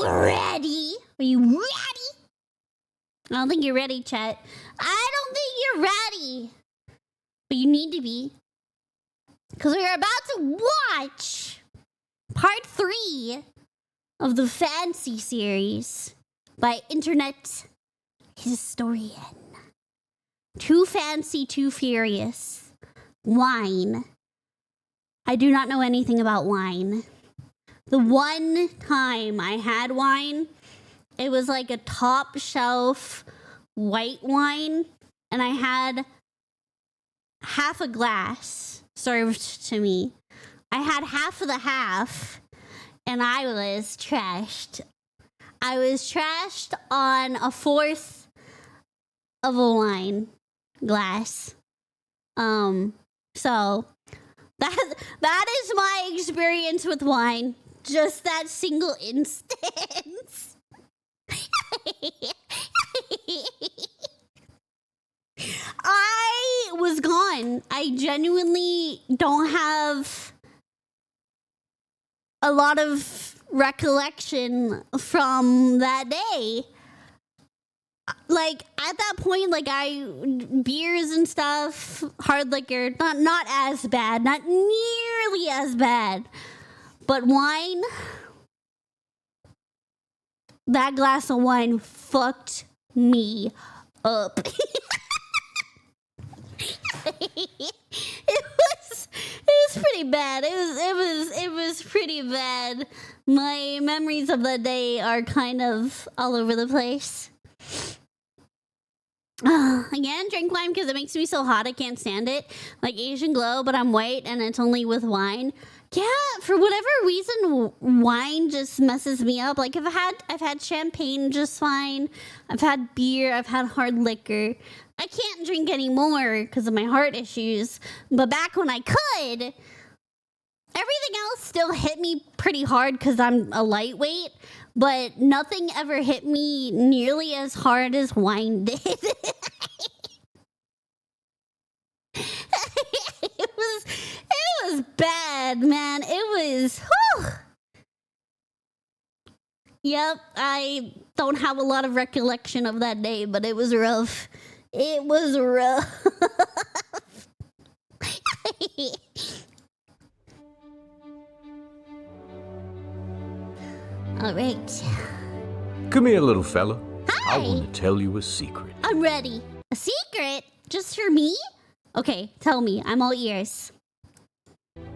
ready? Are you ready? I don't think you're ready, chat. I don't think you're ready. But you need to be. Because we're about to watch part 3 of the Fancy series by Internet Historian. Too fancy, too furious. Wine. I do not know anything about wine. The one time I had wine, it was like a top shelf white wine, and I had half a glass served to me. I had half of the half, and I was trashed. I was trashed on a fourth of a wine glass. So that is my experience with wine. Just that single instance. I was gone. I genuinely don't have a lot of recollection from that day. Like, at that point, like, beers and stuff, hard liquor, not as bad, not nearly as bad. But wine, that glass of wine fucked me up. It was pretty bad. It was pretty bad. My memories of that day are kind of all over the place. Again, drink wine because it makes me so hot I can't stand it. Like Asian glow, but I'm white and it's only with wine. Yeah, for whatever reason, wine just messes me up. Like I've had champagne just fine. I've had beer. I've had hard liquor. I can't drink anymore because of my heart issues. But back when I could, everything else still hit me pretty hard because I'm a lightweight. But nothing ever hit me nearly as hard as wine did. It was bad, man. It was, whew. Yep, I don't have a lot of recollection of that day, but it was rough. It was rough. All right. Come here, little fella. Hi. I want to tell you a secret. I'm ready. A secret? Just for me? Okay, tell me. I'm all ears.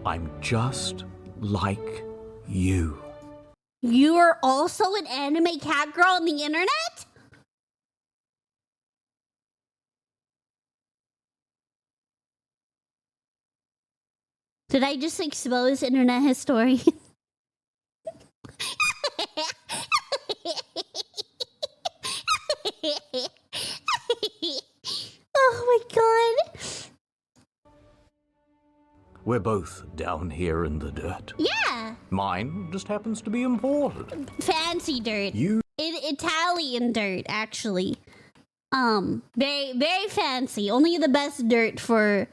I'm just like you. You're also an anime cat girl on the internet? Did I just expose internet historian? Oh my god. We're both down here in the dirt. Yeah. Mine just happens to be imported. Fancy dirt. You... Italian dirt, actually. Very, very fancy. Only the best dirt for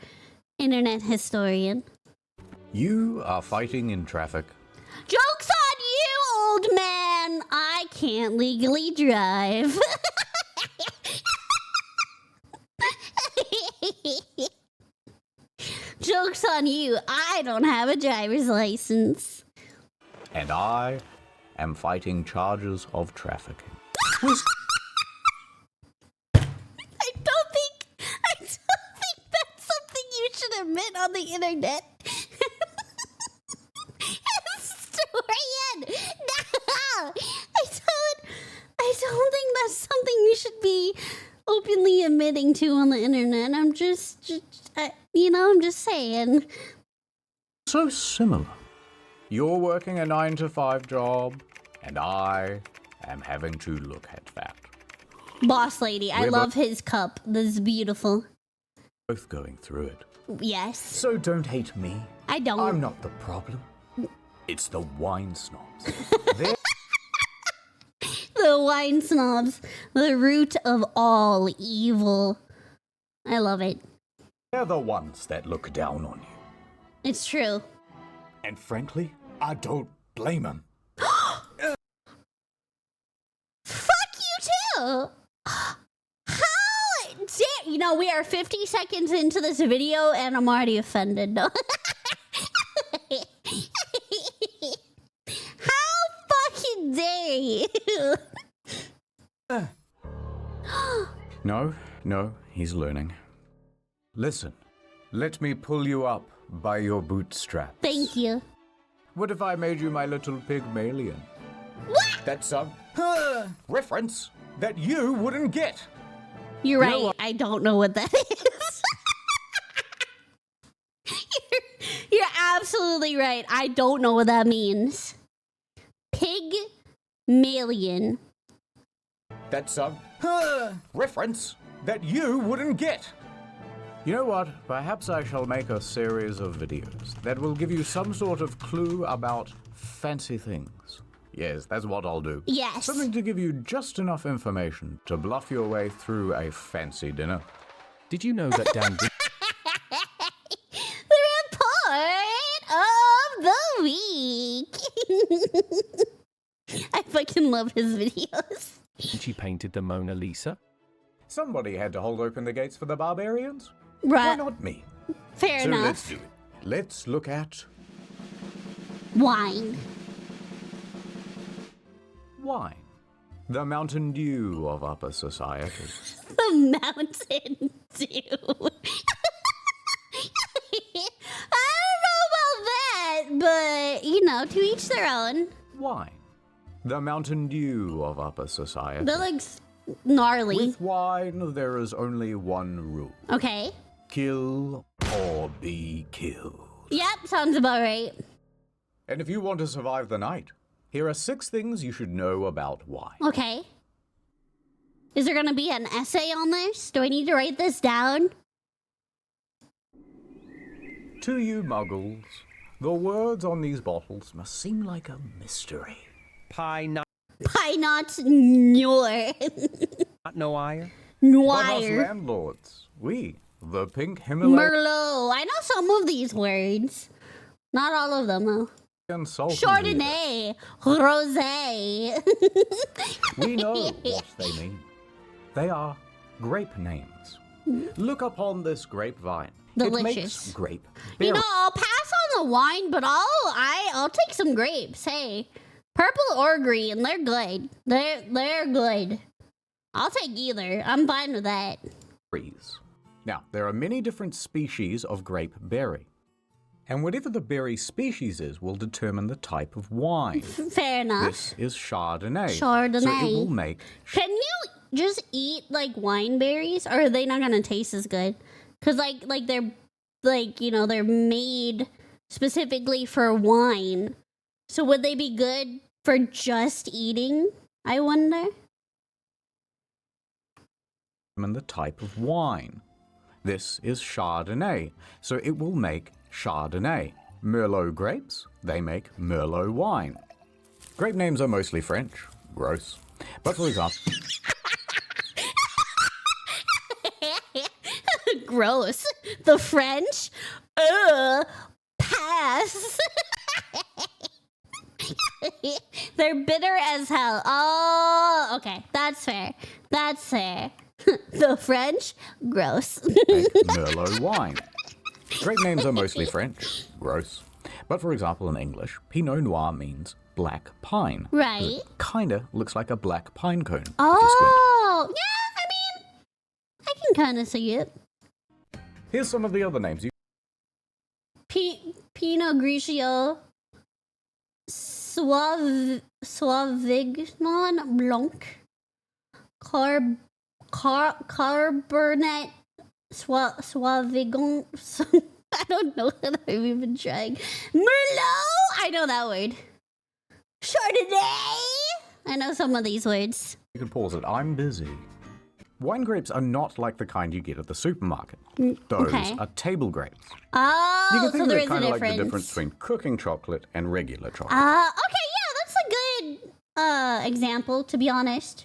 internet historian. You are fighting in traffic. Joke's on you, old man. I can't legally drive. Joke's on you. I don't have a driver's license. And I am fighting charges of trafficking. I don't think that's something you should admit on the internet. Historian! No! I don't think that's something we should be openly admitting to on the internet. I'm just I'm just saying. So similar. You're working a 9-to-5 job, and I am having to look at that. Boss lady, I love his cup. This is beautiful. Both going through it. Yes. So don't hate me. I don't. I'm not the problem. It's the wine snobs. The wine snobs. The root of all evil. I love it. They're the ones that look down on you. It's true. And frankly, I don't blame them. How dare you know, we are 50 seconds into this video and I'm already offended. No. How fucking dare you? No, he's learning. Listen, let me pull you up by your bootstraps. Thank you. What if I made you my little Pygmalion? What? That's a reference that you wouldn't get. You're right. I don't know what that is. You're absolutely right. I don't know what that means. Pygmalion. That's a reference that you wouldn't get. You know what? Perhaps I shall make a series of videos that will give you some sort of clue about fancy things. Yes, that's what I'll do. Yes. Something to give you just enough information to bluff your way through a fancy dinner. Did you know that Dan... The report of the week. I fucking love his videos. She painted the Mona Lisa? Somebody had to hold open the gates for the barbarians. Right. Why not me? Fair So enough. let's do it. Let's look at Wine. wine. The Mountain Dew of upper society. The Mountain Dew. I don't know about that, but, you know, to each their own. Wine. The Mountain Dew of upper society. That looks gnarly. With wine, there is only one rule. Okay. Kill or be killed. Yep, sounds about right. And if you want to survive the night, here are 6 things you should know about wine. Okay. Is there going to be an essay on this? Do I need to write this down? To you muggles, the words on these bottles must seem like a mystery. Pie not Pinot Noir. no ire? But us Noir. landlords, we, the pink Himalayan Merlot. I know some of these words. Not all of them, though. sultan Chardonnay. Rosé. we know what they mean. They are grape names. Look upon this grapevine. It makes Delicious. grape You berry. know, I'll pass on the wine, but I'll take some grapes. Hey, purple or green, they're good. They're good. I'll take either. I'm fine with that. berries. Now, there are many different species of grape berry. And whatever the berry species is will determine the type of wine. Fair enough. This is Chardonnay. Chardonnay. So it will make Can you just eat like wine berries, or are they not gonna taste as good? Cause like they're like, you know, they're made specifically for wine. So would they be good for just eating? I wonder. determine the type of wine. This is Chardonnay. So it will make Chardonnay. Merlot grapes, they make Merlot wine. Grape names are mostly French. Gross. But for example, Gross. The French? Pass. They're bitter as hell. Oh, okay. That's fair. That's fair. The French? Gross. make Merlot wine. Grape names are mostly French. Gross. But for example, in English, Pinot Noir means black pine. Right. It kinda looks like a black pine cone if you squint. Oh, yeah, I mean, I can kind of see it. Here's some of the other names. Pinot Grigio, Sauvignon Blanc, Cabernet Sauvignon. I don't know what I'm even trying. Merlot. I know that word. Chardonnay. I know some of these words. You can pause it. I'm busy. Wine grapes are not like the kind you get at the supermarket. Those okay. are table grapes. Oh, You can so think of there it is a kind of like difference. the difference between cooking chocolate and regular chocolate. Okay, yeah, that's a good example, to be honest.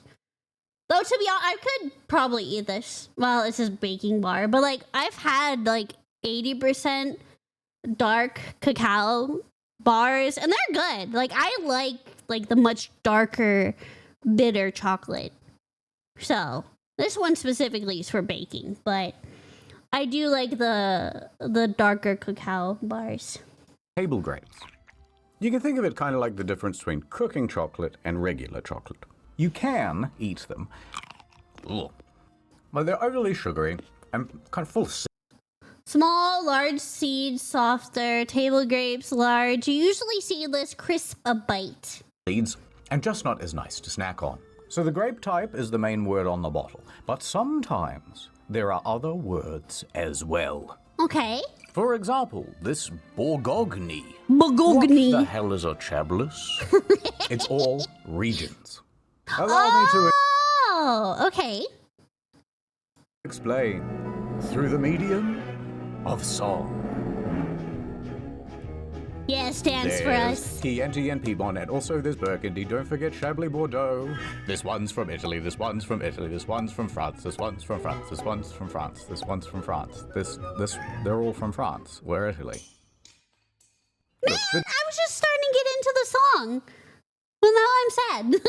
Though, to be honest, I could probably eat this. Well, it's just baking bar, but like I've had like 80% dark cacao bars, and they're good. Like I like the much darker, bitter chocolate. So this one specifically is for baking, but I do like the darker cacao bars. Table grapes. You can think of it kind of like the difference between cooking chocolate and regular chocolate. You can eat them, but they're overly sugary and kind of full of Small, large seeds, softer. Table grapes, large. Usually seedless, crisp a bite. seeds and just not as nice to snack on. So the grape type is the main word on the bottle, but sometimes there are other words as well. Okay. For example, this Bourgogne. Bourgogne. What the hell is a chablis? It's all regions. Allow me to Oh, okay. explain through the medium of song. Yeah, it stands for us. Chianti and Piedmont, and also there's Burgundy. Don't forget Chablis Bordeaux. This one's from Italy, this one's from Italy, this one's from France, this one's from France, this one's from France, this one's from France. They're all from France. We're Italy. Man, I was just starting to get into the song. Well, now I'm sad.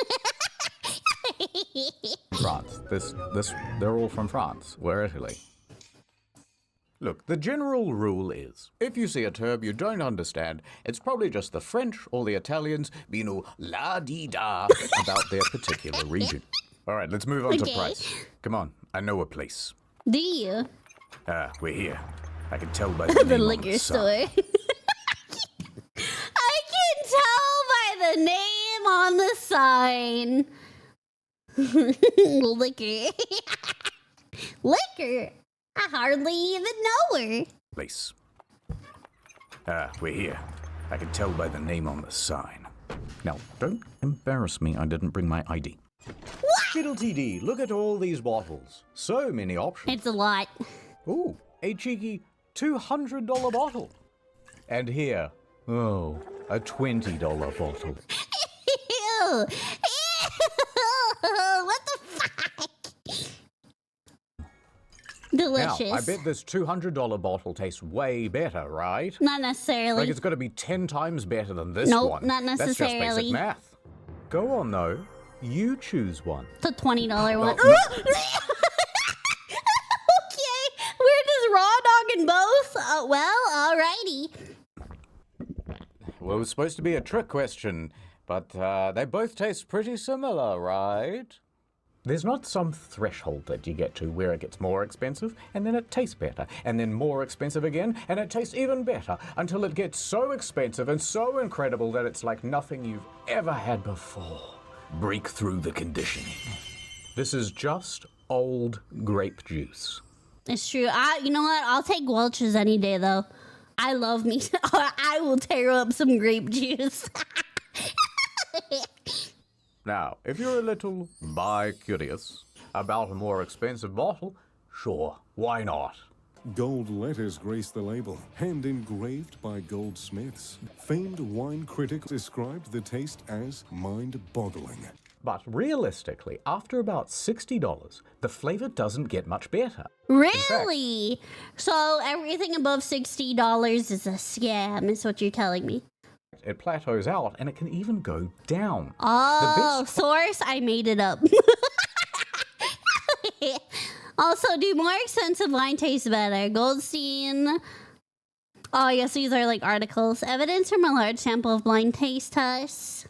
France. They're all from France. We're Italy. Look, the general rule is, if you see a term you don't understand, it's probably just the French or the Italians being all la-dee-da about their particular region. All right, let's move on to Okay. price. Come on, I know a place. Do you? We're here. I can tell by the The name on liquor the store. sign. I can tell by the name on the sign. Liquor. Liquor? I hardly even know her. Place. We're here. I can tell by the name on the sign. Now, don't embarrass me, I didn't bring my ID. Fiddle TD, look at all these bottles. So many options. It's a lot. Ooh, a cheeky $200 bottle. And here, oh, a $20 bottle. Ew. Ew. What the fuck? Delicious. Now, I bet this $200 bottle tastes way better, right? Not necessarily. Like it's got to be 10 times better than this Nope, one. not That's just necessarily. basic math. Go on, though. You choose one. It's a $20 one. no. Okay, we're just raw dogging both. Well, alrighty. Well, it was supposed to be a trick question, but they both taste pretty similar, right? There's not some threshold that you get to where it gets more expensive, and then it tastes better, and then more expensive again, and it tastes even better, until it gets so expensive and so incredible that it's like nothing you've ever had before. Break through the conditioning. This is just old grape juice. It's true. You know what? I'll take Welch's any day, though. I love me. I will tear up some grape juice. Now, if you're a little bi-curious about a more expensive bottle, sure, why not? Gold letters grace the label, hand engraved by goldsmiths. Famed wine critics described the taste as mind-boggling. But realistically, after about $60, the flavor doesn't get much better. Really? So everything above $60 is a scam, is what you're telling me. It plateaus out, and it can even go down. Oh, best- source, I made it up. Also, do more expensive wine taste better? Goldstein. Oh, I guess these are like articles. Evidence from a large sample of blind taste tests.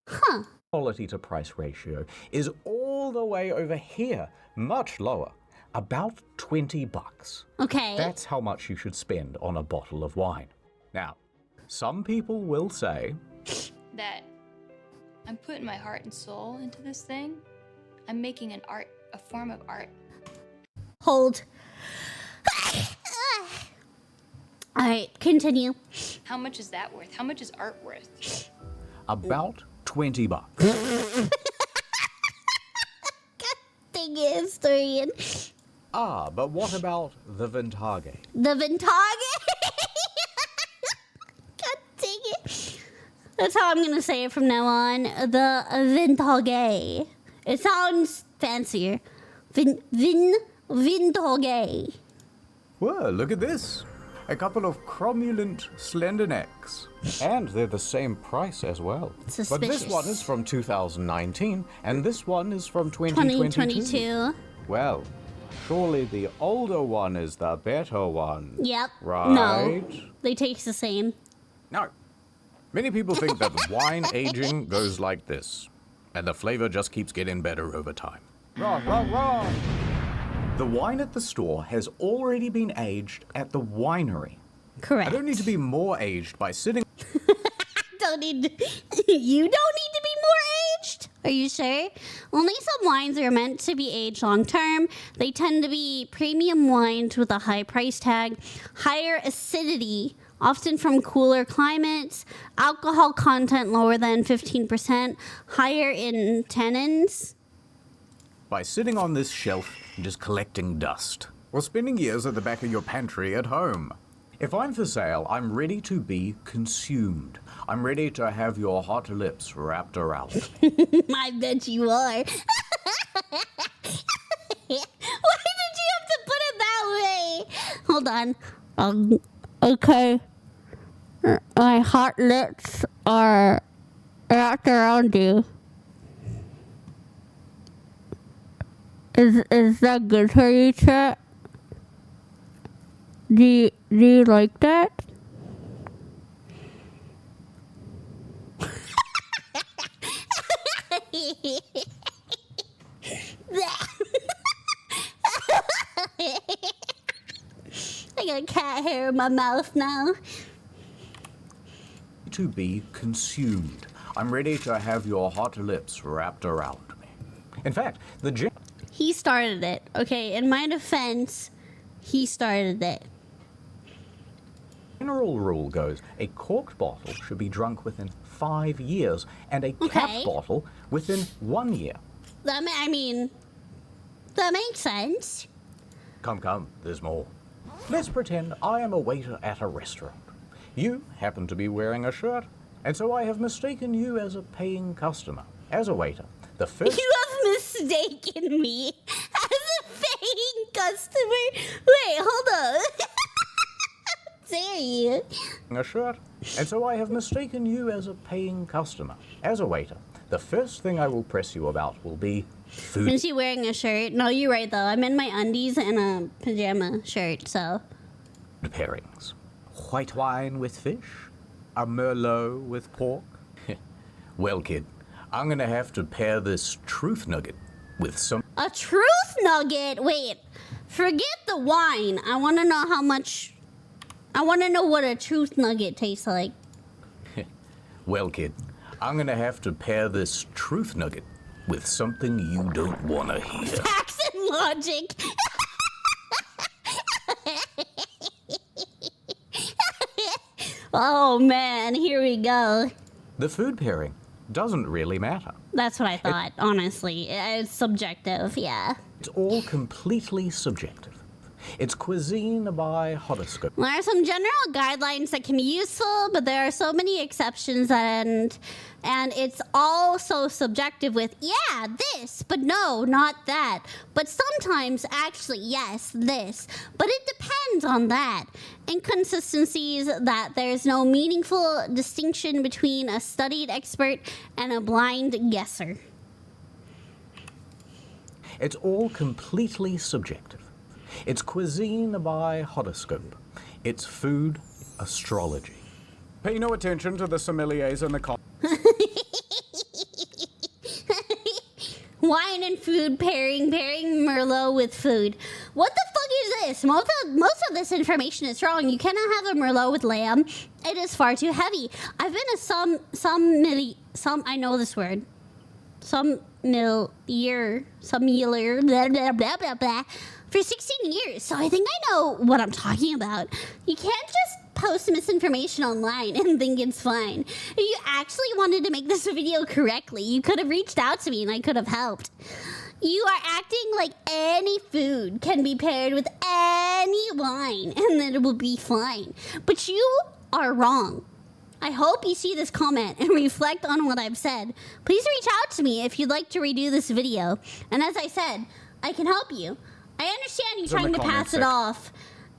Huh. Quality to price ratio is all the way over here, much lower, about $20. Okay. That's how much you should spend on a bottle of wine. Now, some people will say, that I'm putting my heart and soul into this thing. I'm making an art, a form of art. Hold. All right, continue. How much is that worth? How much is art worth? about $20. Dang it, historian. Ah, but what about the Vintage? The Vintage? God dang it. That's how I'm gonna say it from now on. The Vintage. It sounds fancier. Vintage. Whoa, look at this. a couple of cromulent slender necks. And they're the same price as well. Suspicious. But this one is from 2019, and this one is from 2022. 2022. Well, surely the older one is the better one. Yep. Right? No. They taste the same. No. Many people think that wine aging goes like this, and the flavor just keeps getting better over time. Wrong, wrong, wrong. The wine at the store has already been aged at the winery. Correct. I don't need to be more aged by sitting. You don't need to be more aged. Are you sure? Only some wines are meant to be aged long term. They tend to be premium wines with a high price tag, higher acidity, often from cooler climates, alcohol content lower than 15%, higher in tannins. By sitting on this shelf and just collecting dust, or spending years at the back of your pantry at home. If I'm for sale, I'm ready to be consumed. I'm ready to have your hot lips wrapped around me. I bet you are. Why did you have to put it that way? Hold on. Okay. My hot lips are wrapped around you. Is that good for you, Chet? Do you like that? I got cat hair in my mouth now. To be consumed. I'm ready to have your hot lips wrapped around me. In fact, He started it. Okay, in my defense, he started it. general rule goes, a corked bottle should be drunk within 5 years, and a capped bottle within 1 year. That makes sense. Come, there's more. Let's pretend I am a waiter at a restaurant. You happen to be wearing a shirt, and so I have mistaken you as a paying customer. As a waiter, the first... You have mistaken me as a paying customer. Wait, hold on. Dare you? a shirt, and so I have mistaken you as a paying customer. As a waiter, the first thing I will press you about will be food Is he wearing a shirt? No, you're right though. I'm in my undies and a pajama shirt, so. pairings. White wine with fish, a Merlot with pork. Well, kid, I'm gonna have to pair this truth nugget with some... A truth nugget? Wait, forget the wine. I want to know how much... I want to know what a truth nugget tastes like. Well, kid, I'm gonna have to pair this truth nugget with something you don't want to hear. Facts and logic. Oh man, here we go. The food pairing doesn't really matter. That's what I thought, honestly. It's subjective, yeah. It's all completely subjective. It's cuisine by horoscope. There are some general guidelines that can be useful, but there are so many exceptions, and it's all so subjective with, yeah, this, but no, not that. But sometimes, actually, yes, this. But it depends on that. Inconsistencies that there's no meaningful distinction between a studied expert and a blind guesser. It's all completely subjective. It's cuisine by horoscope. It's food astrology. Pay no attention to the sommeliers and the Wine and food pairing Merlot with food. What the fuck is this? Most of this information is wrong. You cannot have a Merlot with lamb. It is far too heavy. I've been a I know this word. Sommelier, blah, blah, blah, blah, blah, for 16 years, so I think I know what I'm talking about. You can't just post misinformation online and think it's fine. If you actually wanted to make this video correctly, you could have reached out to me and I could have helped. You are acting like any food can be paired with any wine and then it will be fine. But you are wrong. I hope you see this comment and reflect on what I've said. Please reach out to me if you'd like to redo this video. And as I said, I can help you. I understand you trying to pass it off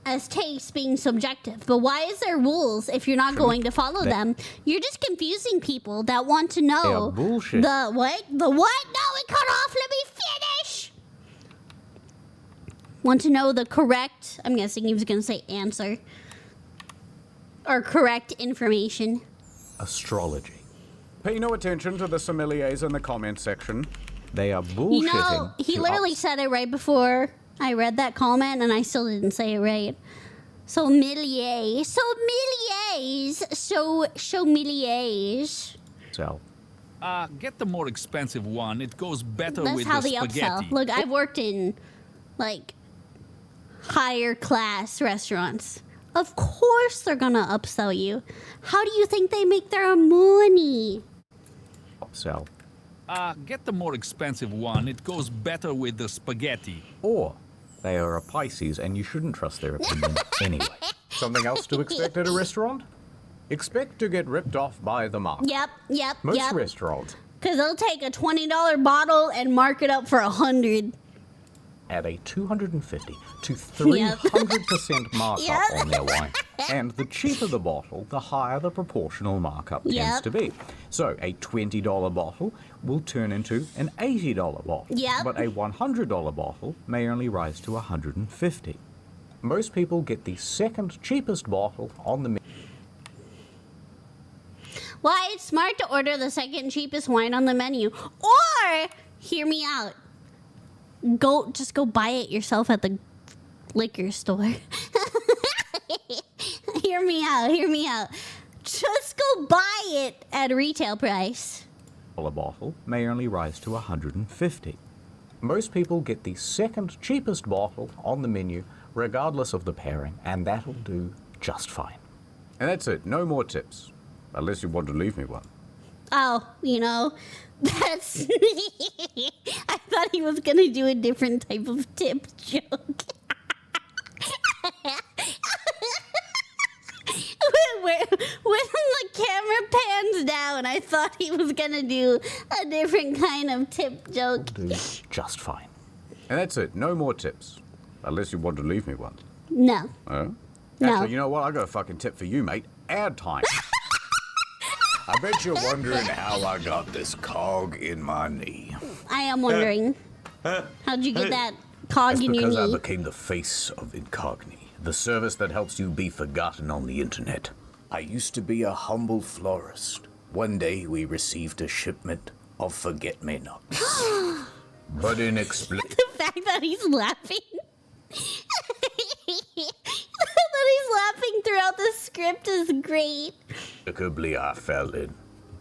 as taste being subjective. But why is there rules if you're not going to follow them? You're just confusing people that want to know. They are bullshit. The what? The what? No, it cut off. Let me finish. Want to know the correct, I'm guessing he was going to say answer. Or correct information. Astrology. Pay no attention to the sommeliers in the comment section. They are bullshitting. You know, he literally said it right before I read that comment, and I still didn't say it right. Sommeliers. So, Get the more expensive one. It goes better That's with how the they spaghetti. upsell. Look, I've worked in, like, higher class restaurants. Of course they're gonna upsell you. How do you think they make their money? upsell. Get the more expensive one. It goes better with the spaghetti. Or they are a Pisces and you shouldn't trust their opinion anyway. Something else to expect at a restaurant? Expect to get ripped off by the mark. Yep. Most restaurants Because they'll take a $20 bottle and mark it up for $100. add a 250 to 300% markup Yep. on their wine. And the cheaper the bottle, the higher the proportional markup tends Yep. to be. So a $20 bottle will turn into an $80 bottle. Yep. But a $100 bottle may only rise to $150. Most people get the second cheapest bottle on the menu. Why, it's smart to order the second cheapest wine on the menu. Or, hear me out. Just go buy it yourself at the liquor store. Hear me out. Just go buy it at retail price. Bottle may only rise to $150. Most people get the second cheapest bottle on the menu, regardless of the pairing, and that'll do just fine. And that's it. No more tips. Unless you want to leave me one. Oh, that's... I thought he was going to do a different type of tip joke. When the camera pans down, I thought he was going to do a different kind of tip joke. Do just fine. And that's it. No more tips. Unless you want to leave me one. No. Oh? No. Actually, you know what? I got a fucking tip for you, mate. Ad time. I bet you're wondering how I got this cog in my knee. I am wondering. How'd you get that cog That's in your because I knee? became the face of Incogni, the service that helps you be forgotten on the internet. I used to be a humble florist. One day we received a shipment of forget-me-nots. But inexplicably, The fact that he's laughing. That he's laughing throughout the script is great. I fell in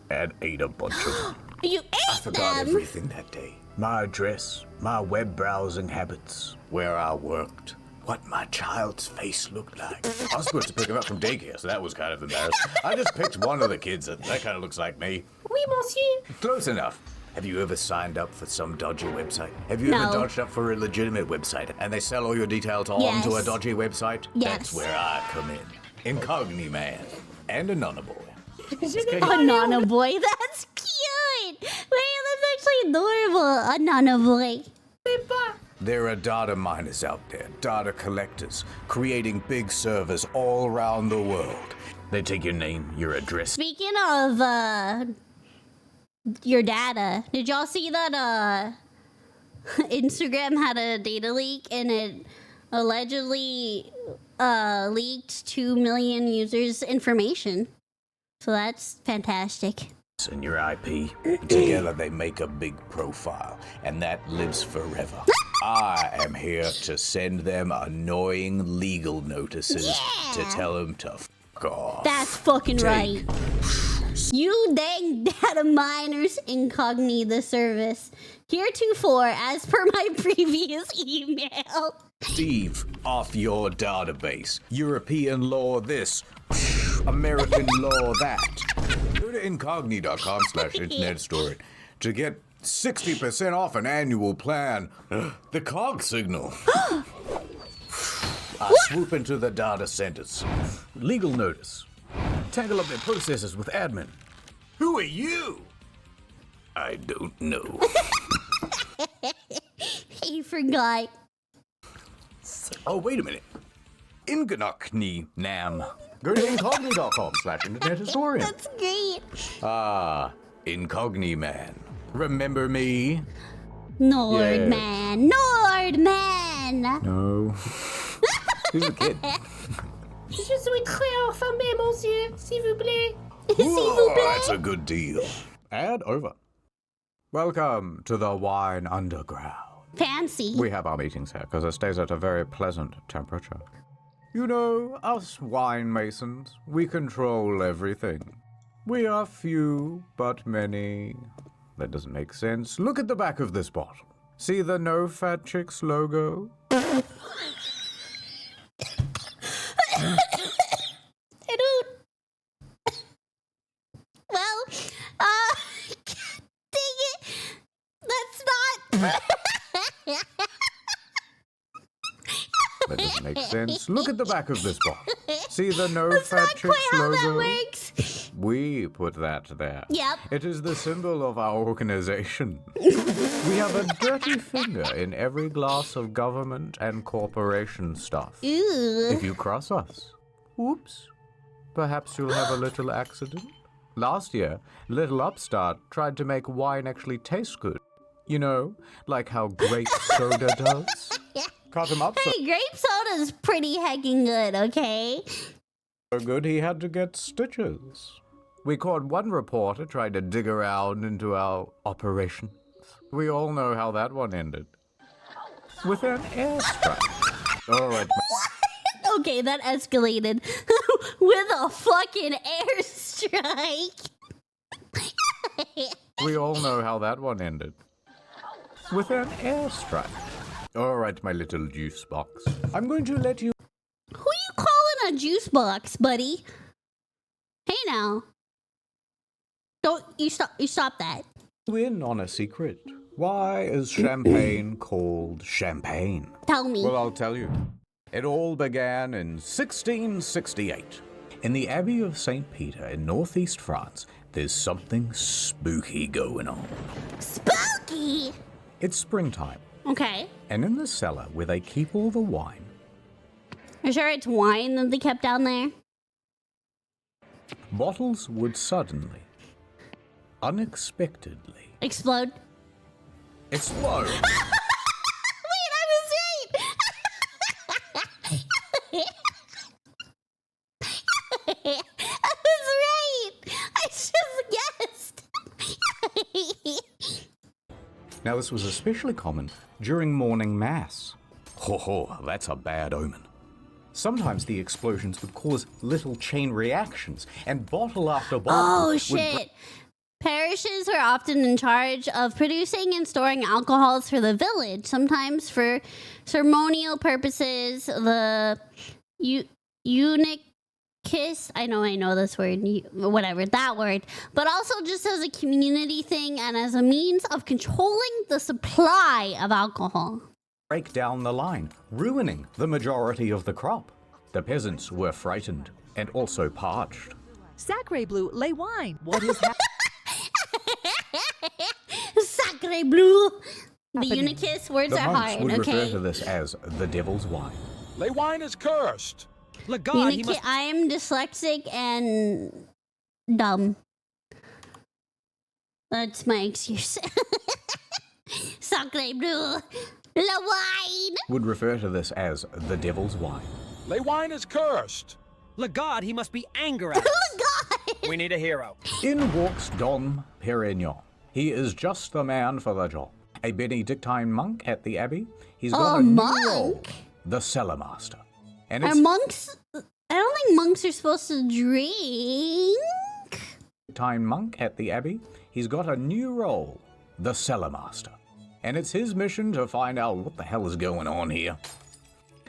and ate a bunch of them. You I ate forgot them. everything that day. My address, my web browsing habits, where I worked, what my child's face looked like. I was supposed to pick him up from daycare, so that was kind of embarrassing. I just picked one of the kids that kind of looks like me. Oui, monsieur. Close enough. Have you ever signed up for some dodgy website? Have you No. ever dodged up for a legitimate website and they sell all your details onto a Yes. dodgy website? Yes. That's where I come in. Incogni man and a nana boy. A Nana boy, that's cute. Wait, that's actually adorable. A Nana boy. There are data miners out there, data collectors, creating big servers all around the world. They take your name, your address. Speaking of your data, did y'all see that Instagram had a data leak and it allegedly leaked 2 million users' information? So that's fantastic. And your IP. Together they make a big profile, and that lives forever. I am here to send them annoying legal notices to tell them to fuck off. That's fucking right. You dang data miners, Incogni the service. Heretofore, as per my previous email. Steve, off your database. European law this. American law that. Go to incogni.com/internet story to get 60% off an annual plan. The cog signal. I swoop into the data centers. Legal notice. Tangle up their processes with admin. Who are you? I don't know. He forgot. Oh, wait a minute. Incogni nam. Go to incogni.com/internet historian. That's great. Ah, Incogni man. Remember me? Nord Yeah. man. Nord man. No. Who's a kid? Je suis très affamé, monsieur, s'il vous plaît. S'il vous plaît. That's a good deal. Ad over. Welcome to the Wine Underground. Fancy. We have our meetings here because it stays at a very pleasant temperature. You know, us wine masons, we control everything. We are few, but many. That doesn't make sense. Look at the back of this bottle. See the No Fat Chicks logo? I don't. Well, dang it. That's not. That doesn't make sense. Look at the back of this bottle. See the No That's Fat not Chicks quite how that logo? works. We put that there. Yep. It is the symbol of our organization. We have a dirty finger in every glass of government and corporation stuff. Ooh. If you cross us, whoops, perhaps you'll have a little accident. Last year, Little Upstart tried to make wine actually taste good. You know, like how grape soda does. Cut him up Hey, grape soda's pretty heckin' good, okay? so good he had to get stitches. We caught one reporter trying to dig around into our operations. We all know how that one ended. With an airstrike. All right. Okay, that escalated with a fucking airstrike. We all know how that one ended. With an airstrike. All right, my little juice box. I'm going to let you Who you calling a juice box, buddy? Hey now. Don't you stop that. in on a secret. Why is champagne called champagne? Tell me. Well, I'll tell you. It all began in 1668. In the Abbey of St. Peter in northeast France, there's something spooky going on. Spooky! It's springtime, Okay. and in the cellar where they keep all the wine, Are you sure it's wine that they kept down there? bottles would suddenly, unexpectedly, Explode? explode. Wait, I was right! I was right! I just guessed! Now, this was especially common during morning mass. Ho ho, that's a bad omen. Sometimes the explosions would cause little chain reactions, and bottle after bottle Oh, would shit. Parishes are often in charge of producing and storing alcohols for the village, sometimes for ceremonial purposes. The eunuch kiss, I know this word, whatever, that word, but also just as a community thing and as a means of controlling the supply of alcohol. break down the line, ruining the majority of the crop. The peasants were frightened and also parched. Sacre Bleu, les wine. What is happening? Sacre bleu! The eunuchus words The are monks hard, would refer okay? to this as the devil's wine. Le wine is cursed. Le God, he Eunuch, must... I am dyslexic and dumb. That's my excuse. Sacre bleu! La wine! Would refer to this as the devil's wine. Le wine is cursed. Le God, he must be angry at us. Oh God! We need a hero. In walks Dom Perignon. He is just the man for the job. A Benedictine monk at the abbey. He's got A a new monk? role, the cellar master. And Are it's monks? I don't think monks are supposed to drink. Benedictine monk at the abbey. He's got a new role, the cellar master. And it's his mission to find out what the hell is going on here.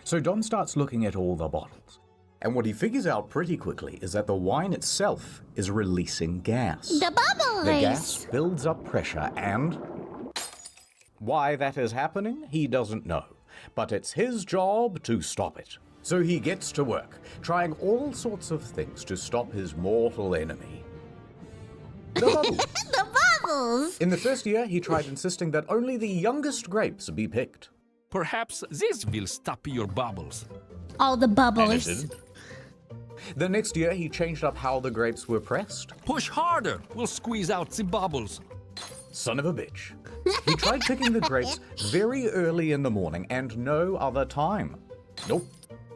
So Dom starts looking at all the bottles. And what he figures out pretty quickly is that the wine itself is releasing gas. The bubbles! The gas builds up pressure and... why that is happening, he doesn't know. But it's his job to stop it. So he gets to work, trying all sorts of things to stop his mortal enemy. The bubbles. The bubbles! In the first year, he tried insisting that only the youngest grapes be picked. Perhaps this will stop your bubbles. All the And it bubbles. didn't. The next year, he changed up how the grapes were pressed. Push harder. We'll squeeze out the bubbles. Son of a bitch. He tried picking the grapes very early in the morning and no other time. Nope.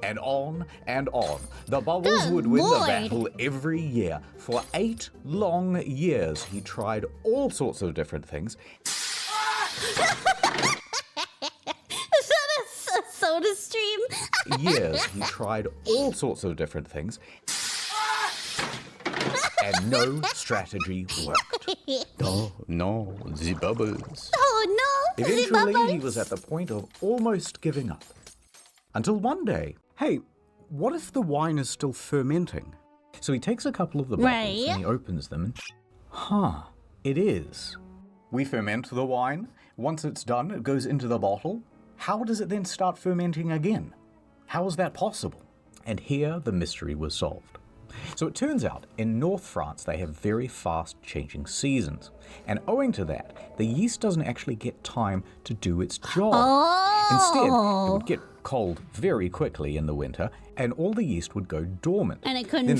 And on and on. The bubbles Good would win Lord. the battle every year. For 8 long years, he tried all sorts of different things. Is that a soda stream? Years, he tried all sorts of different things. And no strategy worked. Oh, no, the bubbles. Oh no! the Eventually, he bubbles. was at the point of almost giving up. Until one day, hey, what if the wine is still fermenting? So he takes a couple of the bottles Right. and he opens them and, it is. We ferment the wine. Once it's done, it goes into the bottle. How does it then start fermenting again? How is that possible? And here the mystery was solved. So it turns out, in North France, they have very fast changing seasons. And owing to that, the yeast doesn't actually get time to do its job. Instead, it would get cold very quickly in the winter, and all the yeast would go dormant. And it couldn't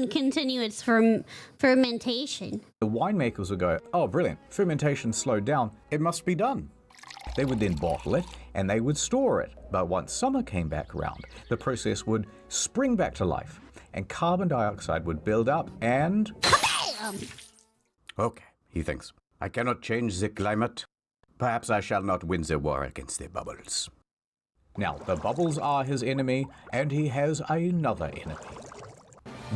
continue its fermentation. The winemakers would go, oh, brilliant, fermentation slowed down, it must be done. They would then bottle it, and they would store it. But once summer came back around, the process would spring back to life, and carbon dioxide would build up, and... Okay, he thinks, I cannot change the climate. Perhaps I shall not win the war against the bubbles. Now, the bubbles are his enemy, and he has another enemy.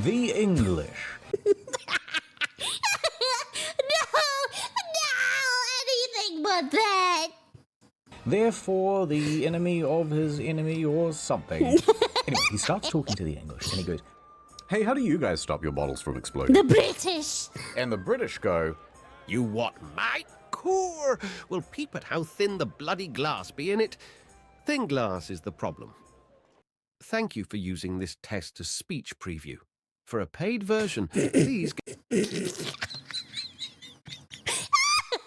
The English. Anything but that. Therefore, the enemy of his enemy or something. Anyway, he starts talking to the English, and he goes, hey, how do you guys stop your bottles from exploding? The British. And the British go, You what, mate? Core! Well, peep at how thin the bloody glass be in it. Thin glass is the problem. Thank you for using this text-to-speech preview. For a paid version, please...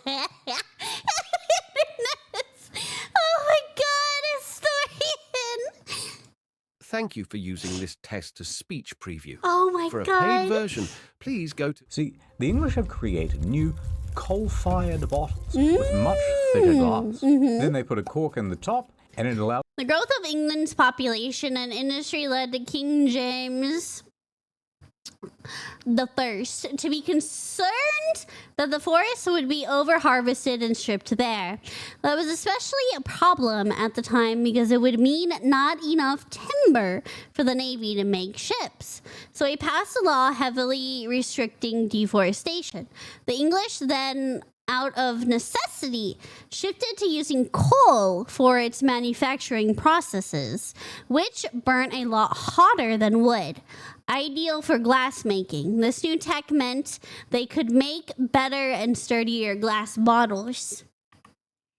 Oh my god, historian. Thank you for using this text-to-speech preview. Oh my For a god. paid version, please go to... see, the English have created new coal-fired bottles with much thicker glass. Then they put a cork in the top, and it allows The growth of England's population and industry led to King James the First to be concerned that the forests would be over-harvested and stripped bare. That was especially a problem at the time because it would mean not enough timber for the Navy to make ships. So he passed a law heavily restricting deforestation. The English then, out of necessity, shifted to using coal for its manufacturing processes, which burnt a lot hotter than wood. Ideal for glass making. This new tech meant they could make better and sturdier glass bottles.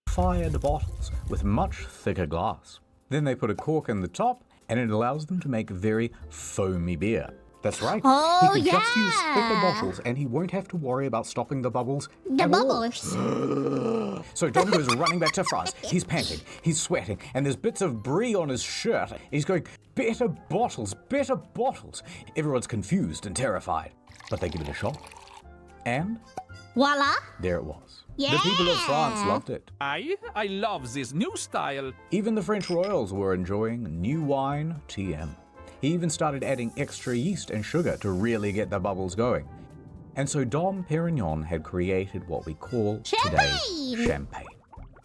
fired bottles with much thicker glass. Then they put a cork in the top, and it allows them to make very foamy beer. That's right. Oh, he could just use thicker yeah. bottles, and he won't have to worry about stopping the bubbles The at bubbles. all. So Dom goes running back to France. He's panting, he's sweating, and there's bits of brie on his shirt. He's going, better bottles, better bottles. Everyone's confused and terrified, but they give it a shot. And Voila. there it was. Yeah. The people of France loved it. I love this new style. Even the French royals were enjoying new wine, TM. He even started adding extra yeast and sugar to really get the bubbles going. And so Dom Perignon had created what we call today Champagne! champagne.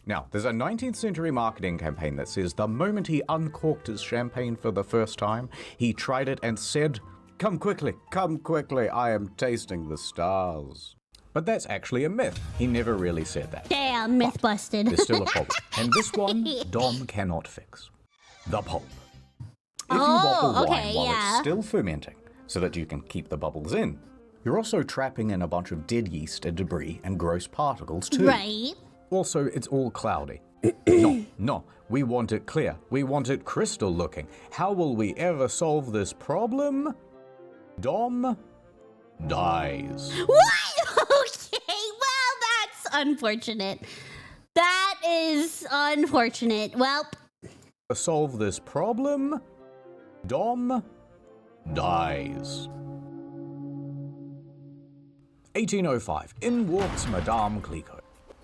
Now, there's a 19th century marketing campaign that says the moment he uncorked his champagne for the first time, he tried it and said, come quickly, I am tasting the stars. But that's actually a myth. He never really said that. Damn, myth busted. There's still a problem. And this one, Dom cannot fix. The pulp. If you bottle wine okay, while yeah. it's still fermenting, so that you can keep the bubbles in, you're also trapping in a bunch of dead yeast and debris and gross particles too. Right. Also, it's all cloudy. No, we want it clear. We want it crystal looking. How will we ever solve this problem? Dom dies. What? Okay, well, that's unfortunate. That is unfortunate. Well, To solve this problem, Dom dies. 1805. In walks Madame Clicquot.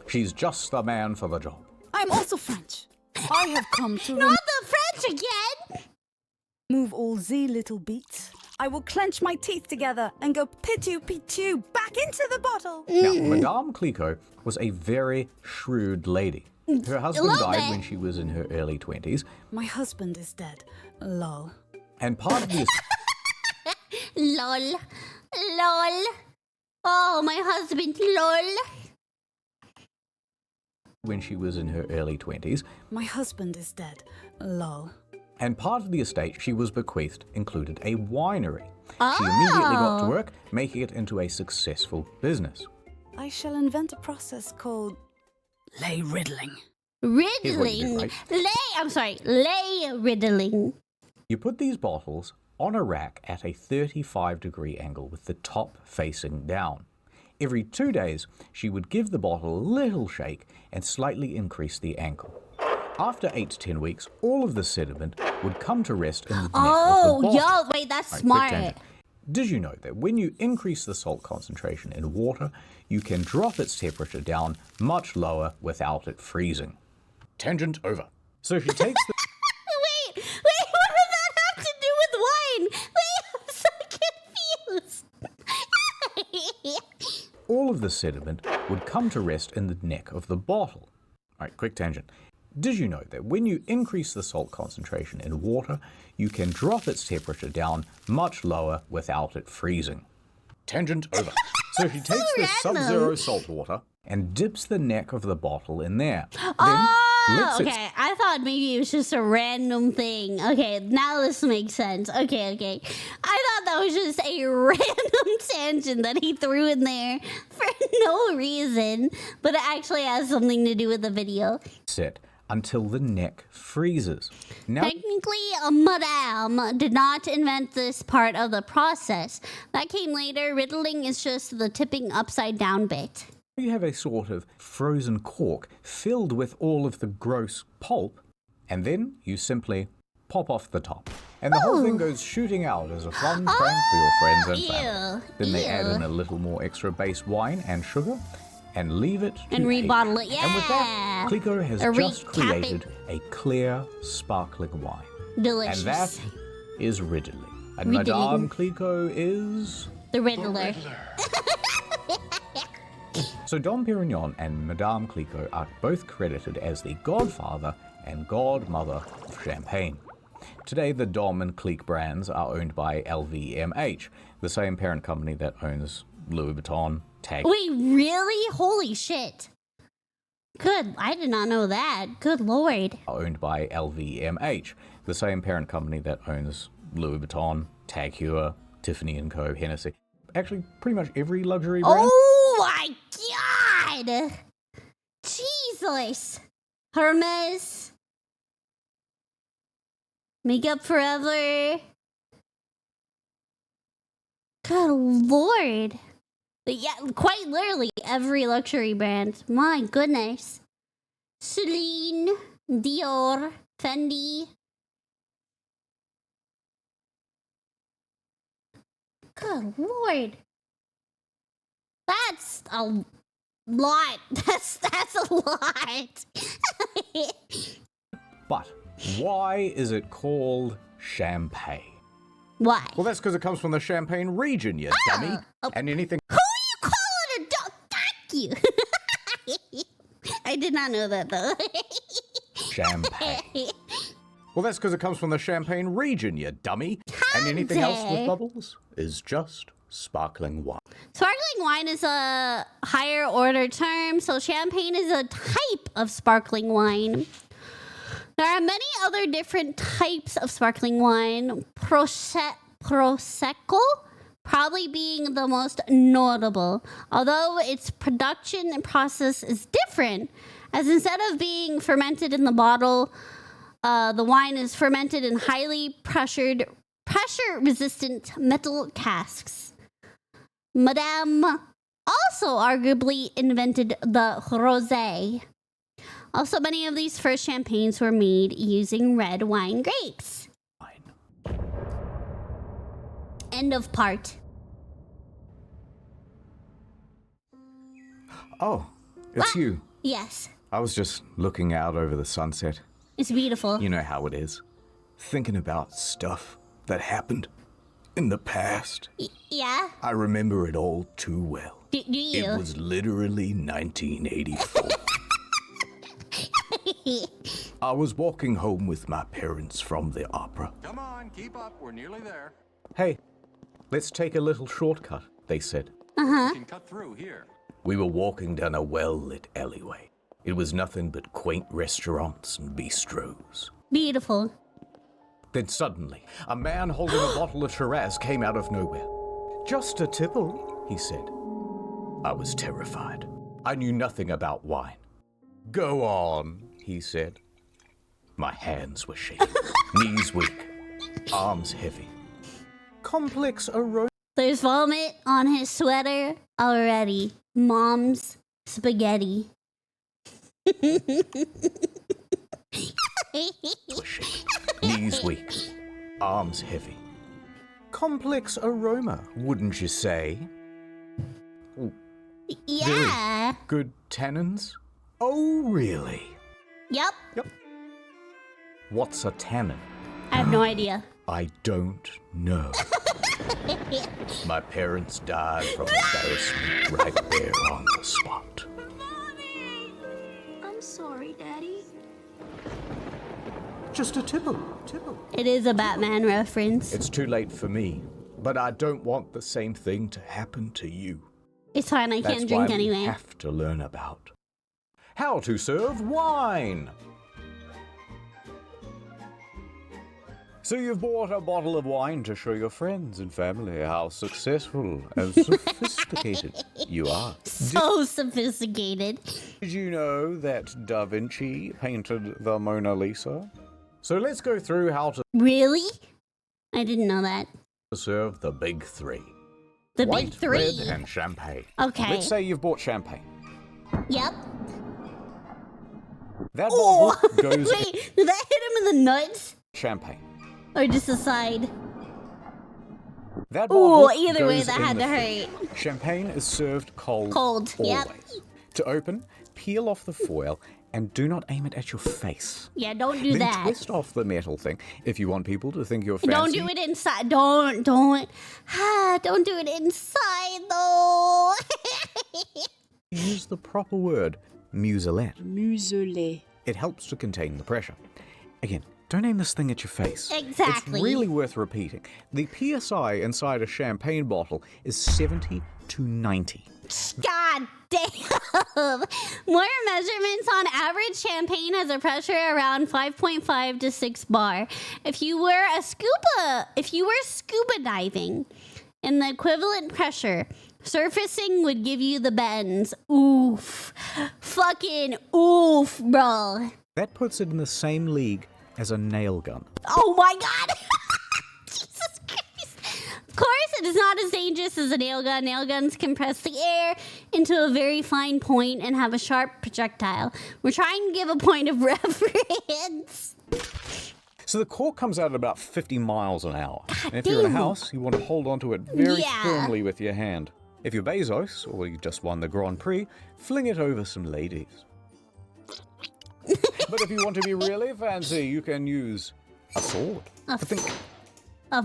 She's just the man for the job. I'm also French. I have come to Not the French again! remove all the little beats. I will clench my teeth together and go pitu-pitu back into the bottle. Now, Madame Clicquot was a very shrewd lady. Her husband died when she was in her early 20s. My husband is dead. Lol. And part of this... Lol. Lol. Oh, my husband, lol. When she was in her early 20s. My husband is dead. Lol. And part of the estate she was bequeathed included a winery. She immediately got to work, making it into a successful business. I shall invent a process called lay riddling. Riddling. Lay riddling. You put these bottles on a rack at a 35-degree angle with the top facing down. Every 2 days, she would give the bottle a little shake and slightly increase the angle. After 8 to 10 weeks, all of the sediment would come to rest in the neck of the bottle. Wait, that's Right, smart. quick tangent. Did you know that when you increase the salt concentration in water, you can drop its temperature down much lower without it freezing? Tangent over. So she takes the... Wait, what does that have to do with wine? Wait, I'm so confused. all of the sediment would come to rest in the neck of the bottle. All right, quick tangent. Did you know that when you increase the salt concentration in water, you can drop its temperature down much lower without it freezing? Tangent over. So she takes the sub-zero salt water and dips the neck of the bottle in there. Then lets Okay, I thought maybe it was just a random thing. Okay, now this makes sense. Okay. I thought that was just a random tangent that he threw in there for no reason, but it actually has something to do with the video. Sit until the neck freezes. Now Technically, Madame did not invent this part of the process. That came later. Riddling is just the tipping upside down bit. you have a sort of frozen cork filled with all of the gross pulp, and then you simply pop off the top. And the whole thing goes shooting out as a fun prank for your friends and family. Then they add in a little more extra base wine and sugar and leave it to and rebottle it. And with that, Clicquot has Or just recap created a clear, sparkling wine. Delicious. And that is Riddling. And Riddling. Madame Clicquot is... The Riddler. So Dom Perignon and Madame Clicquot are both credited as the godfather and godmother of champagne. Today, the Dom and Clique brands are owned by LVMH, the same parent company that owns Louis Vuitton, Tag... Wait, really? Holy shit. Good. I did not know that. Good lord. are owned by LVMH, the same parent company that owns Louis Vuitton, Tag Heuer, Tiffany & Co., Hennessy. Actually, pretty much every luxury brand. Oh my god! Jesus! Hermes. Makeup Forever. Good lord. Yeah, quite literally every luxury brand. My goodness. Celine, Dior, Fendi. Good lord. That's a lot. That's a lot. But why is it called champagne? Why? Well, that's because it comes from the Champagne region, you dummy. And anything... Who are you calling a dog? Thank you. I did not know that, though. Champagne. Well, that's because it comes from the Champagne region, you dummy. And anything else with bubbles is just sparkling wine. Sparkling wine is a higher order term, so champagne is a type of sparkling wine. There are many other different types of sparkling wine, Prosecco probably being the most notable, although its production process is different, as instead of being fermented in the bottle, the wine is fermented in highly pressure-resistant metal casks. Madame also arguably invented the rosé. Also, many of these first champagnes were made using red wine grapes. end of part. Oh, it's you. Yes, I was just looking out over the sunset. it's beautiful. You know how it is. Thinking about stuff that happened in the past. Yeah? I remember it all too well. Do you? It was literally 1984. I was walking home with my parents from the opera. Come on, keep up. We're nearly there. Hey, let's take a little shortcut, they said. We can cut through here. We were walking down a well-lit alleyway. It was nothing but quaint restaurants and bistros. Beautiful. Then suddenly, a man holding a bottle of Shiraz came out of nowhere. Just a tipple, he said. I was terrified. I knew nothing about wine. Go on, he said. My hands were shaking, knees weak, arms heavy. Complex aroma. There's vomit on his sweater already. Mom's spaghetti. Knees weak, arms heavy. Complex aroma, wouldn't you say? Yeah. Good tannins? Oh, really? Yep. What's a tannin? I have no idea. I don't know. My parents died from embarrassment right there on the spot. I'm sorry, Daddy. Just a tipple. It is a Batman reference. It's too late for me, but I don't want the same thing to happen to you. It's fine, I That's can't drink why we anyway. have to learn about how to serve wine. So you've bought a bottle of wine to show your friends and family how successful and sophisticated you are. So sophisticated. Did you know that Da Vinci painted the Mona Lisa? So let's go through how to Really? I didn't know that. serve the big three. The White, big three. red, and champagne. Okay. Let's say you've bought champagne. Yep. That Oh, bottle goes wait, did that hit him in the nuts? champagne. Or just the side? That Oh, bottle either way, goes that in had the to fridge. hurt. Champagne is served cold. Cold, yep. Always. To open, peel off the foil and do not aim it at your face. Yeah, don't do then that. twist off the metal thing if you want people to think you're fancy. Don't do it inside. Don't do it inside though. Use the proper word, muselet. Muselet. It helps to contain the pressure. Again, don't aim this thing at your face. Exactly. It's really worth repeating. The PSI inside a champagne bottle is 70 to 90. God damn. More measurements on average champagne has a pressure around 5.5 to 6 bar. If you were scuba diving in the equivalent pressure, surfacing would give you the bends. Oof. Fucking oof, bro. That puts it in the same league as a nail gun. Oh my god. Jesus Christ. Of course, it is not as dangerous as a nail gun. Nail guns compress the air into a very fine point and have a sharp projectile. We're trying to give a point of reference. So the cork comes out at about 50 miles an hour. God And if you're in a damn. house, you want to hold onto it very Yeah. firmly with your hand. If you're Bezos, or you just won the Grand Prix, fling it over some ladies. But if you want to be really fancy, you can use a sword. Of This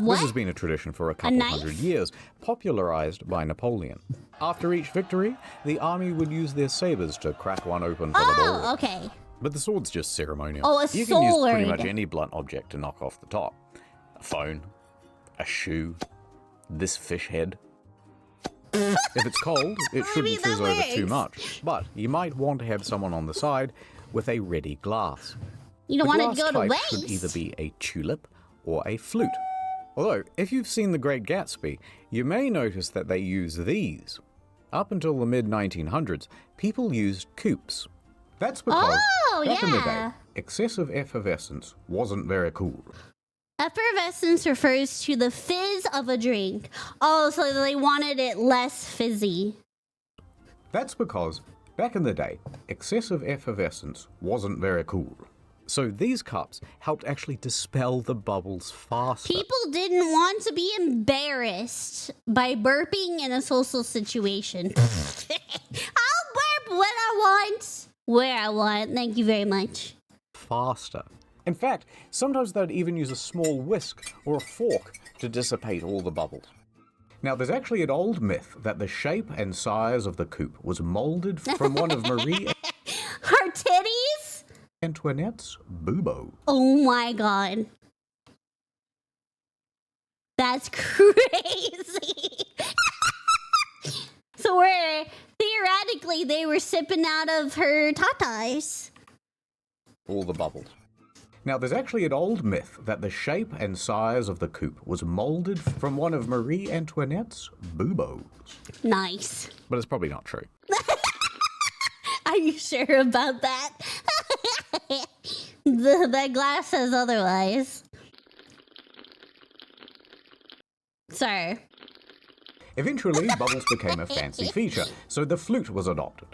what? has been a tradition for a couple knife? hundred years, popularized by Napoleon. After each victory, the army would use their sabers to crack one open for the ball. Oh, okay. But the sword's just ceremonial. Oh, a You can use pretty sword. much any blunt object to knock off the top. A phone, a shoe, this fish head. If it's cold, it shouldn't mean, that fizz over too works. much. But you might want to have someone on the side with a ready glass. You don't The want it to glass go to type waste. should either be a tulip or a flute. Although, if you've seen The Great Gatsby, you may notice that they use these. Up until the mid-1900s, people used coupes. That's because Oh, back in the day, yeah. excessive effervescence wasn't very cool. Effervescence refers to the fizz of a drink. Oh, so they wanted it less fizzy. That's because back in the day, excessive effervescence wasn't very cool. So these cups helped actually dispel the bubbles faster. People didn't want to be embarrassed by burping in a social situation. I'll burp when I want, where I want. Thank you very much. Faster. In fact, sometimes they'd even use a small whisk or a fork to dissipate all the bubbles. Now, there's actually an old myth that the shape and size of the coupe was molded from one of Marie Her titties? Antoinette's bubo. Oh my god. That's crazy. So theoretically, they were sipping out of her tatas. All the bubbles. Now, there's actually an old myth that the shape and size of the coupe was molded from one of Marie Antoinette's bubos. Nice. But it's probably not true. Are you sure about that? That glass says otherwise. Sir. Eventually, bubbles became a fancy feature, so the flute was adopted.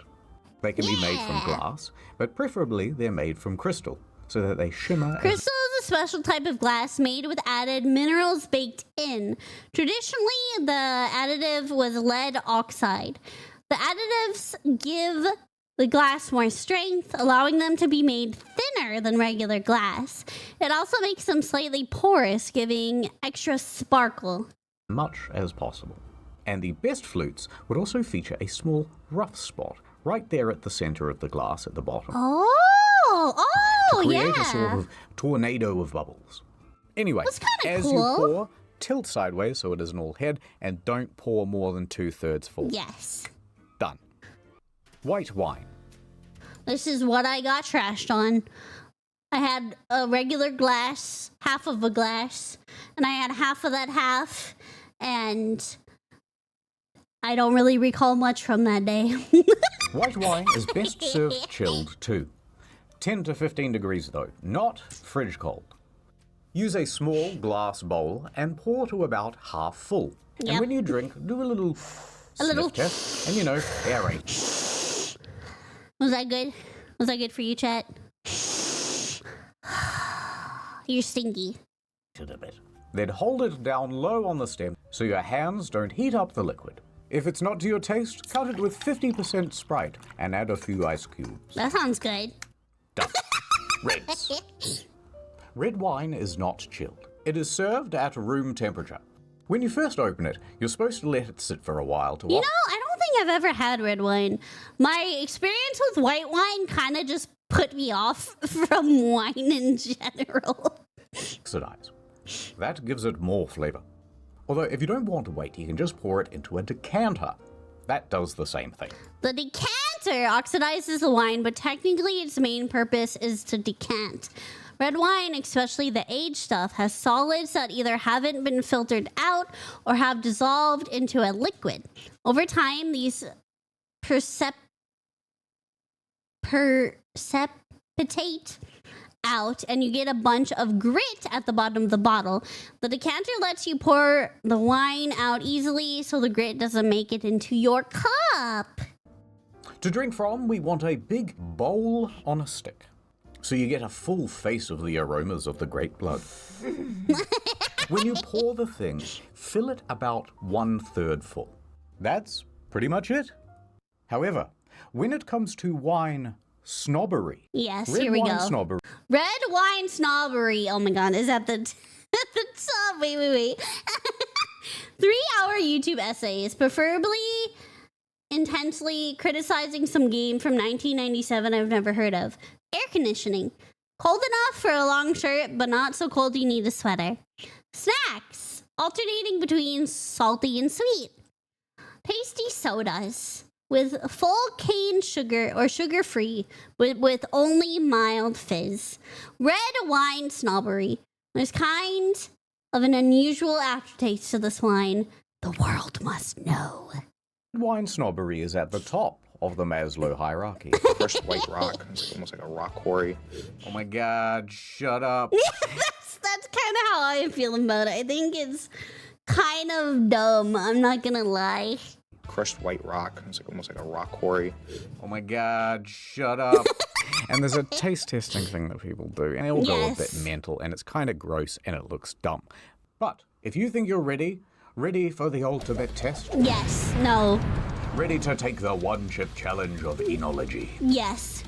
They can be made from glass, but preferably they're made from crystal, so that they shimmer. Crystal is a special type of glass made with added minerals baked in. Traditionally, the additive was lead oxide. The additives give the glass more strength, allowing them to be made thinner than regular glass. It also makes them slightly porous, giving extra sparkle. Much as possible. And the best flutes would also feature a small rough spot right there at the center of the glass at the bottom. To create a sort of tornado of bubbles. Anyway, as you pour, tilt sideways so it isn't all head, and don't pour more than 2/3 full. Yes. Done. White wine. This is what I got trashed on. I had a regular glass, half of a glass, and I had half of that half, and I don't really recall much from that day. White wine is best served chilled too. 10 to 15 degrees though, not fridge cold. Use a small glass bowl and pour to about half full. Yep. And when you drink, do a little sniff test, and aerate. Was that good? Was that good for you, chat? You're stinky. A bit. Then hold it down low on the stem so your hands don't heat up the liquid. If it's not to your taste, cut it with 50% Sprite and add a few ice cubes. That sounds good. Done. Reds. Red wine is not chilled. It is served at room temperature. When you first open it, you're supposed to let it sit for a while to You know, I don't think I've ever had red wine. My experience with white wine kind of just put me off from wine in general. oxidize. That gives it more flavor. Although if you don't want to wait, you can just pour it into a decanter. That does the same thing. The decanter oxidizes the wine, but technically its main purpose is to decant. Red wine, especially the aged stuff, has solids that either haven't been filtered out or have dissolved into a liquid. Over time, these precipitate out and you get a bunch of grit at the bottom of the bottle. The decanter lets you pour the wine out easily so the grit doesn't make it into your cup. To drink from, we want a big bowl on a stick, so you get a full face of the aromas of the grape blood. When you pour the thing, fill it about 1/3 full. That's pretty much it. However, when it comes to wine snobbery. Yes, Red here we wine go. Snobbery. Red wine snobbery. Oh my god, is that the top? Wait. 3-hour YouTube essays, preferably intensely criticizing some game from 1997 I've never heard of. Air conditioning. Cold enough for a long shirt, but not so cold you need a sweater. Snacks. Alternating between salty and sweet. Tasty sodas. With full cane sugar or sugar-free, with only mild fizz. Red wine snobbery. There's kind of an unusual aftertaste to this wine. The world must know. Wine snobbery is at the top of the Maslow hierarchy. First white rock. It's almost like a rock quarry. Oh my god, shut up. That's kind of how I'm feeling about it. I think it's kind of dumb. I'm not gonna lie. crushed white rock. It's like almost like a rock quarry. Oh my god, shut up. And there's a taste testing thing that people do, and it'll go a bit mental, and it's kind of gross, and it looks dumb. But if you think you're ready for the ultimate test? Yes. No. Ready to take the one-chip challenge of enology? Yes.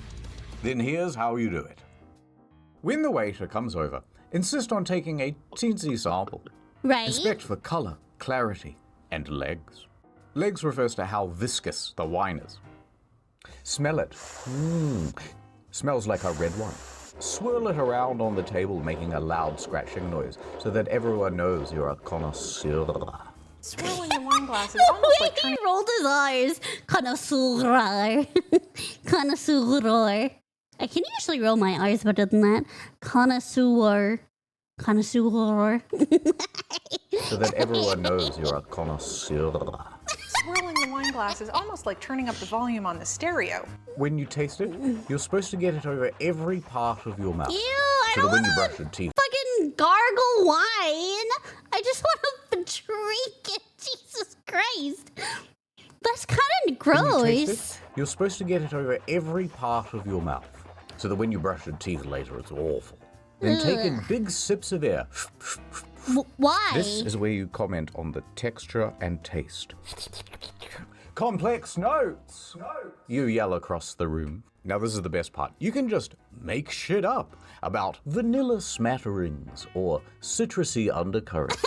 Then here's how you do it. When the waiter comes over, insist on taking a teensy sample. Right. Inspect for color, clarity, and legs. Legs refers to how viscous the wine is. Smell it. Smells like a red wine. Swirl it around on the table, making a loud scratching noise, so that everyone knows you're a connoisseur. Swirling the wine glass is almost like he rolled his eyes. Connoisseur. Connoisseur. I can usually roll my R's better than that. Connoisseur. Connoisseur. So that everyone knows you're a connoisseur. Swirling the wine glass is almost like turning up the volume on the stereo. When you taste it, you're supposed to get it over every part of your mouth. Ew, I so don't that when want you brush your teeth. fucking gargle wine. I just want to drink it. Jesus Christ. That's kind of When you taste gross. it, you're supposed to get it over every part of your mouth. So that when you brush your teeth later, it's awful. Then take in big sips of air. Why? This is where you comment on the texture and taste. Complex notes! You yell across the room. Now this is the best part. You can just make shit up about vanilla smatterings or citrusy undercurrents.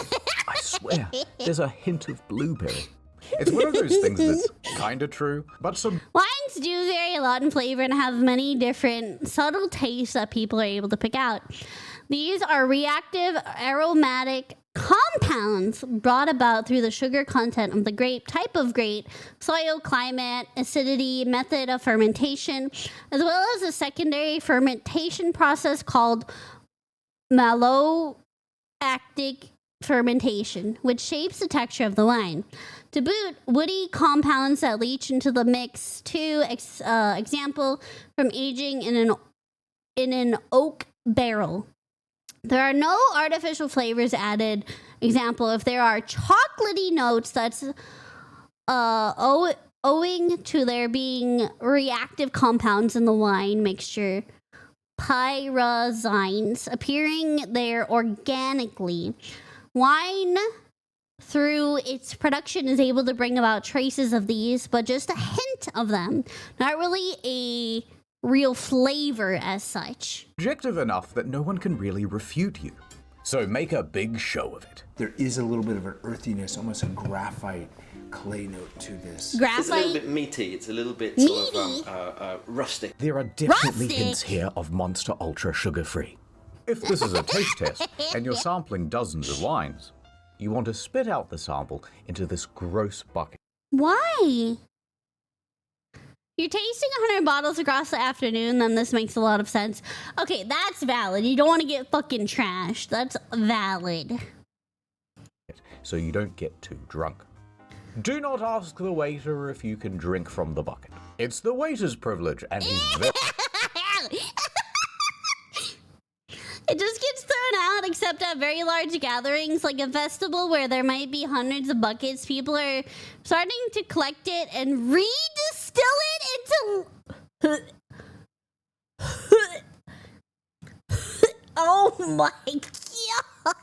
I swear, there's a hint of blueberry. It's one of those things that's kind of true, but some... Wines do vary a lot in flavor and have many different subtle tastes that people are able to pick out. These are reactive aromatic compounds brought about through the sugar content of the grape, type of grape, soil, climate, acidity, method of fermentation, as well as a secondary fermentation process called malolactic fermentation, which shapes the texture of the wine. To boot, woody compounds that leach into the mix. Example from aging in an oak barrel. There are no artificial flavors added. Example, if there are chocolatey notes, that's owing to there being reactive compounds in the wine mixture, pyrazines, appearing there organically. Wine, through its production, is able to bring about traces of these, but just a hint of them. Not really a real flavor as such. Objective enough that no one can really refute you. So make a big show of it. There is a little bit of an earthiness, almost a graphite clay note to this. Graphite? It's a little bit meaty. It's a little bit sort of rustic. There are definitely hints here of Monster Ultra sugar-free. If this is a taste test and you're sampling dozens of wines, you want to spit out the sample into this gross bucket. Why? You're tasting 100 bottles across the afternoon, then this makes a lot of sense. Okay, that's valid. You don't want to get fucking trashed. That's valid. So you don't get too drunk. Do not ask the waiter if you can drink from the bucket. It's the waiter's privilege, and he's very... It just gets thrown out, except at very large gatherings, like a festival where there might be hundreds of buckets. People are starting to collect it and redistill it into... Oh my god!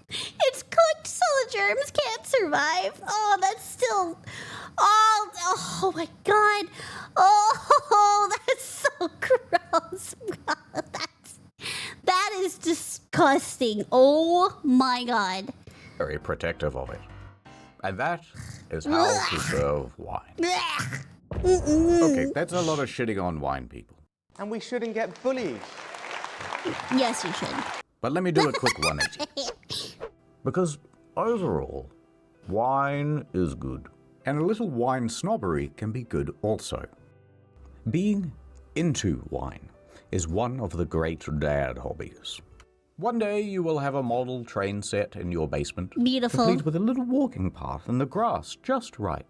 It's cooked so the germs can't survive. Oh, that's still... Oh my god. Oh, that's so gross. That is disgusting. Oh my god. very protective of it. And that is how to serve wine. Okay, that's a lot of shitting on wine, people. And we shouldn't get bullied. Yes, you should. But let me do a quick 180. Because overall, wine is good. And a little wine snobbery can be good also. Being into wine is one of the great dad hobbies. One day you will have a model train set in your basement. Beautiful. Complete with a little walking path and the grass just right.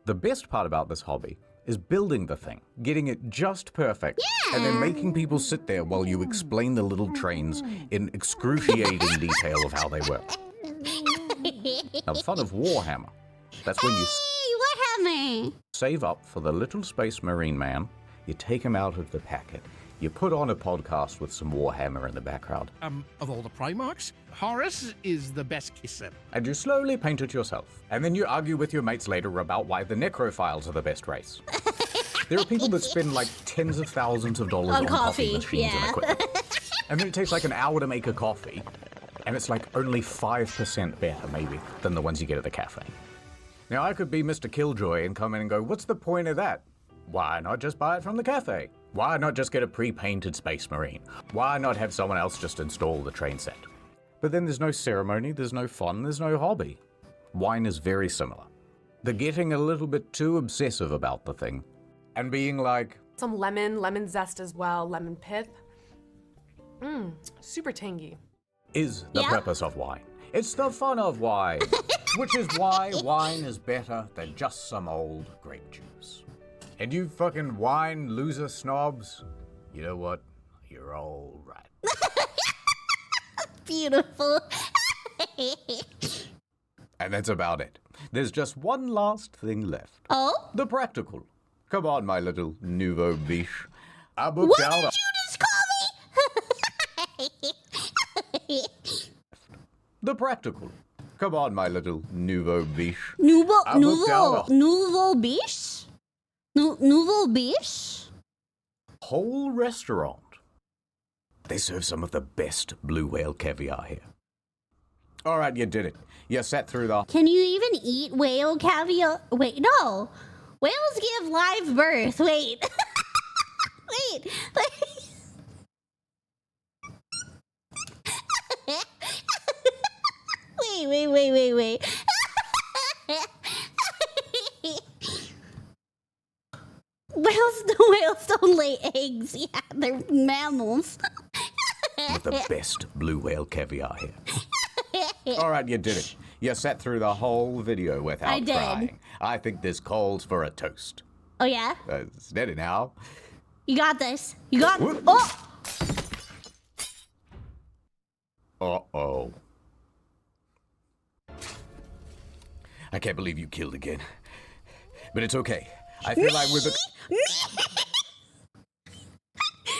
The best part about this hobby is building the thing, getting it just perfect, and then making people sit there while you explain the little trains in excruciating detail of how they work. Now, the fun of Warhammer That's when you Hey, what happened? save up for the little space marine man. You take him out of the packet. You put on a podcast with some Warhammer in the background. Of all the Primarchs, Horus is the best kisser. And you slowly paint it yourself. And then you argue with your mates later about why the Necrophiles are the best race. There are people that spend like tens of thousands of dollars on coffee machines and equipment. And then it takes like an hour to make a coffee. And it's like only 5% better, maybe, than the ones you get at the cafe. Now, I could be Mr. Killjoy and come in and go, what's the point of that? Why not just buy it from the cafe? Why not just get a pre-painted Space Marine? Why not have someone else just install the train set? But then there's no ceremony, there's no fun, there's no hobby. Wine is very similar. They're getting a little bit too obsessive about the thing and being like... Some lemon zest as well, lemon pith. Super tangy. Is the purpose of wine. It's the fun of wine, which is why wine is better than just some old grape juice. And you fucking wine loser snobs, you know what? You're all right. Beautiful. And that's about it. There's just one last thing left. Oh? The practical. Come on, my little nouveau biche. I What booked did out you a... just call me? The practical. Come on, my little nouveau biche. Nouveau biche? Nouveau biche? Whole restaurant. They serve some of the best blue whale caviar here. All right, you did it. You sat through the... Can you even eat whale caviar? Wait, no. Whales give live birth. Wait. Wait. Wait. Whales don't lay eggs. Yeah, they're mammals. With the best blue whale caviar here. All right, you did it. You sat through the whole video without I did. crying. I think this calls for a toast. Oh, yeah? Steady now. You got this. You got... Oh! Uh-oh. I can't believe you killed again. But it's okay. I feel like we're... Me?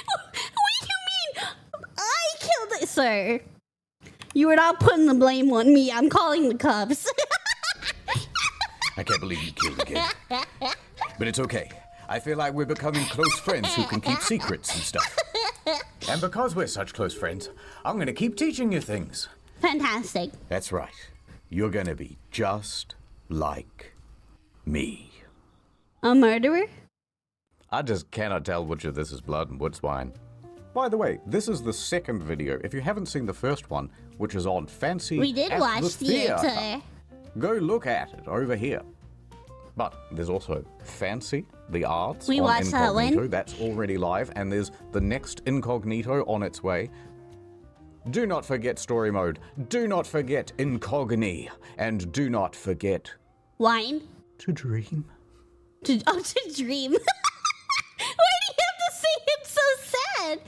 What do you mean? I killed it, sir. You are not putting the blame on me. I'm calling the cops. I can't believe you killed again. But it's okay. I feel like we're becoming close friends who can keep secrets and stuff. And because we're such close friends, I'm going to keep teaching you things. Fantastic. That's right. You're going to be just like me. A murderer? I just cannot tell which of this is blood and what's wine. By the way, this is the second video. If you haven't seen the first one, which is on Fancy We did at watch the theater, theater. go look at it over here. But there's also Fancy, the arts We on watched that Incognito. one. That's already live. And there's the next Incognito on its way. Do not forget story mode. Do not forget Incogni. And do not forget... Wine? To dream. To dream. Why do you have to say it so sad?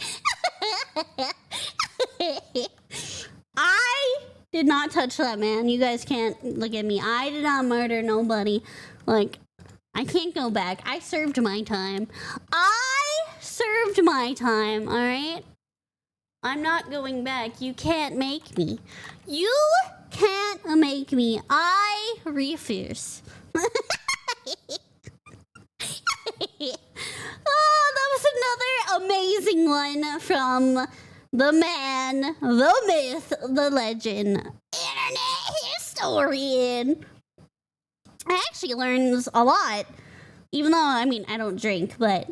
I did not touch that man. You guys can't look at me. I did not murder nobody. Like, I can't go back. I served my time. All right? I'm not going back. You can't make me. You can't make me. I refuse. Oh, that was another amazing one from the man, the myth, the legend, internet historian. I actually learned a lot, even though, I mean, I don't drink, but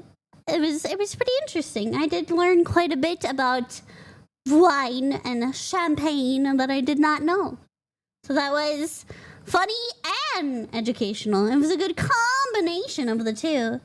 it was pretty interesting. I did learn quite a bit about wine and champagne that I did not know. So that was funny and educational. It was a good combination of the two.